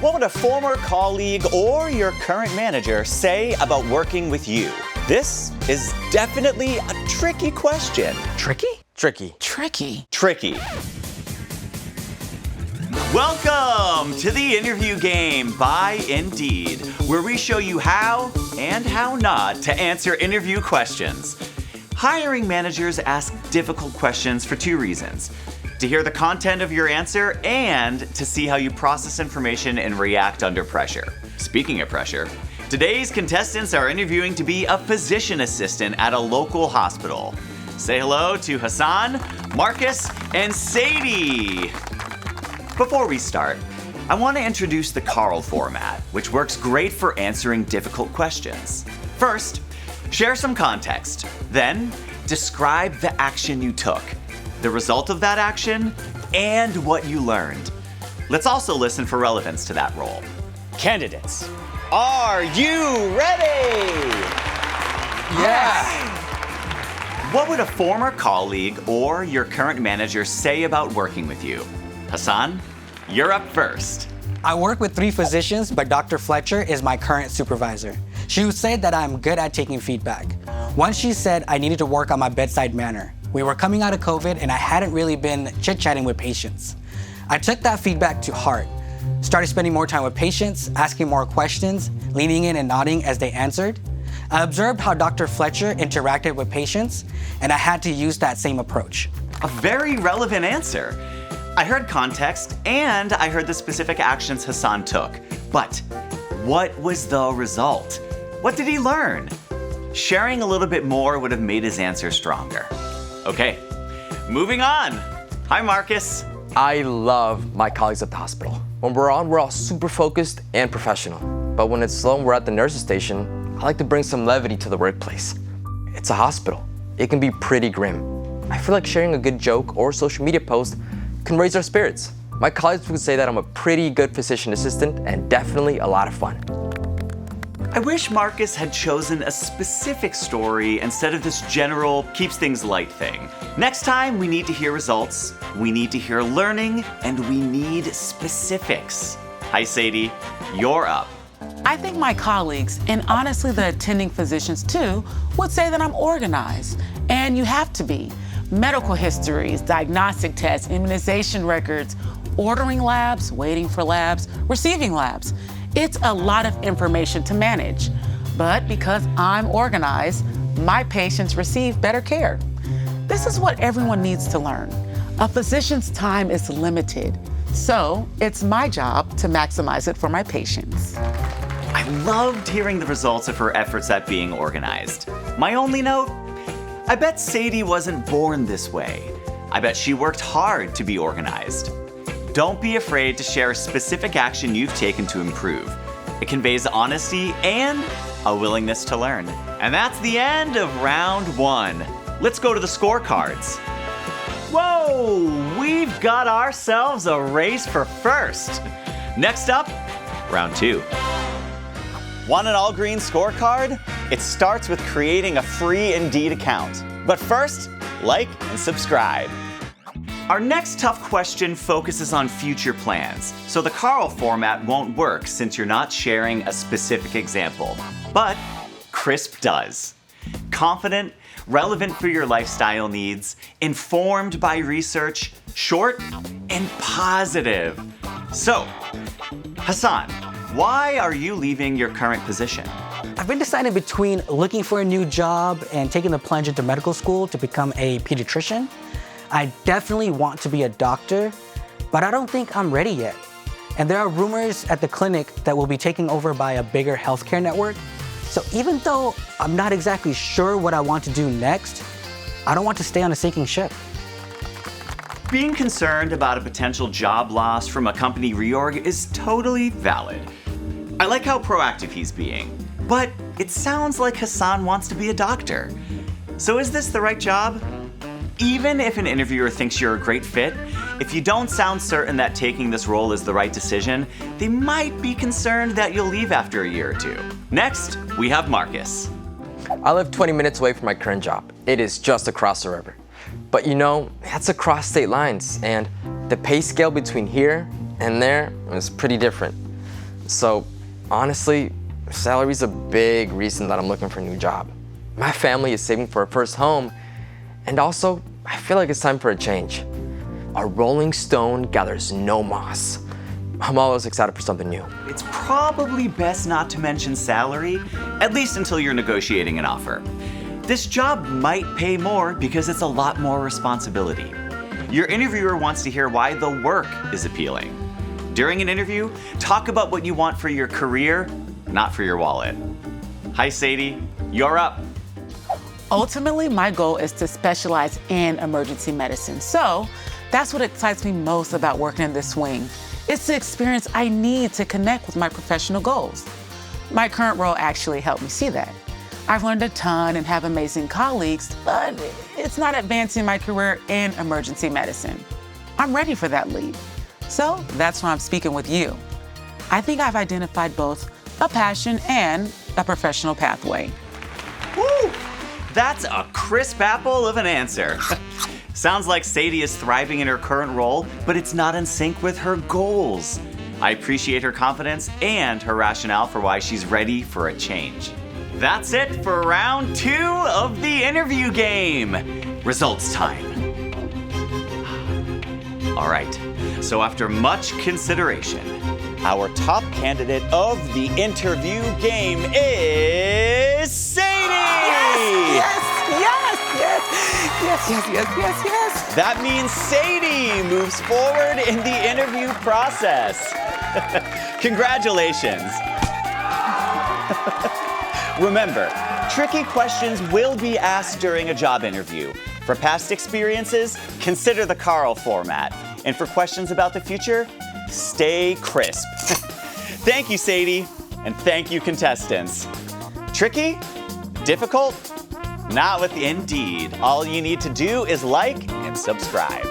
What would a former colleague or your current manager say about working with you? This is definitely a tricky question. Tricky? Tricky. Tricky. Tricky. Welcome to the interview game by Indeed, where we show you how and how not to answer interview questions. Hiring managers ask difficult questions for two reasons: to hear the content of your answer and to see how you process information and react under pressure. Speaking of pressure, today's contestants are interviewing to be a physician assistant at a local hospital. Say hello to Hassan, Marcus, and Sadie. Before we start, I want to introduce the C.A.R.L format, which works great for answering difficult questions. First, share some context. Then, describe the action you took, the result of that action, and what you learned. Let's also listen for relevance to that role. Candidates, are you ready? Yes. What would a former colleague or your current manager say about working with you? Hassan, you're up first. I work with 3 physicians, but Dr. Fletcher is my current supervisor. She would say that I'm good at taking feedback. Once she said I needed to work on my bedside manner. We were coming out of COVID and I hadn't really been chit-chatting with patients. I took that feedback to heart, started spending more time with patients, asking more questions, leaning in and nodding as they answered. I observed how Dr. Fletcher interacted with patients, and I had to use that same approach. A very relevant answer. I heard context and I heard the specific actions Hassan took. But what was the result? What did he learn? Sharing a little bit more would have made his answer stronger. Okay, moving on. Hi, Marcus. I love my colleagues at the hospital. When we're all super focused and professional. But when it's slow and we're at the nurse's station, I like to bring some levity to the workplace. It's a hospital. It can be pretty grim. I feel like sharing a good joke or social media post can raise our spirits. My colleagues would say that I'm a pretty good physician assistant and definitely a lot of fun. I wish Marcus had chosen a specific story instead of this general keeps things light thing. Next time, we need to hear results, we need to hear learning, and we need specifics. Hi, Sadie, you're up. I think my colleagues, and honestly the attending physicians too, would say that I'm organized. And you have to be. Medical histories, diagnostic tests, immunization records, ordering labs, waiting for labs, receiving labs. It's a lot of information to manage. But because I'm organized, my patients receive better care. This is what everyone needs to learn. A physician's time is limited, so it's my job to maximize it for my patients. I loved hearing the results of her efforts at being organized. My only note, I bet Sadie wasn't born this way. I bet she worked hard to be organized. Don't be afraid to share a specific action you've taken to improve. It conveys honesty and a willingness to learn. And that's the end of round 1. Let's go to the scorecards. Whoa, we've got ourselves a race for first. Next up, round 2. Want an all-green scorecard? It starts with creating a free Indeed account. But first, like and subscribe. Our next tough question focuses on future plans, so the C.A.R.L format won't work since you're not sharing a specific example. But C.R.I.S.P does. Confident, relevant for your lifestyle needs, informed by research, short, and positive. So, Hassan, why are you leaving your current position? I've been deciding between looking for a new job and taking the plunge into medical school to become a pediatrician. I definitely want to be a doctor, but I don't think I'm ready yet. And there are rumors at the clinic that we'll be taken over by a bigger healthcare network. So even though I'm not exactly sure what I want to do next, I don't want to stay on a sinking ship. Being concerned about a potential job loss from a company reorg is totally valid. I like how proactive he's being, but it sounds like Hassan wants to be a doctor. So is this the right job? Even if an interviewer thinks you're a great fit, if you don't sound certain that taking this role is the right decision, they might be concerned that you'll leave after a year or 2. Next, we have Marcus. I live 20 minutes away from my current job. It is just across the river. But you know, that's across state lines, and the pay scale between here and there is pretty different. So, honestly, salary's a big reason that I'm looking for a new job. My family is saving for a first home, and also, I feel like it's time for a change. A rolling stone gathers no moss. I'm always excited for something new. It's probably best not to mention salary, at least until you're negotiating an offer. This job might pay more because it's a lot more responsibility. Your interviewer wants to hear why the work is appealing. During an interview, talk about what you want for your career, not for your wallet. Hi, Sadie. You're up. Ultimately, my goal is to specialize in emergency medicine. So that's what excites me most about working in this wing. It's the experience I need to connect with my professional goals. My current role actually helped me see that. I've learned a ton and have amazing colleagues, but it's not advancing my career in emergency medicine. I'm ready for that leap. So that's why I'm speaking with you. I think I've identified both a passion and a professional pathway. Woo! That's a crisp apple of an answer. Sounds like Sadie is thriving in her current role, but it's not in sync with her goals. I appreciate her confidence and her rationale for why she's ready for a change. That's it for round 2 of the interview game. Results time. All right, so after much consideration, our top candidate of the interview game is Sadie! Yes. That means Sadie moves forward in the interview process. Congratulations. Remember, tricky questions will be asked during a job interview. For past experiences, consider the C.A.R.L format. And for questions about the future, stay crisp. Thank you, Sadie, and thank you, contestants. Tricky? Difficult? Not with Indeed. All you need to do is like and subscribe.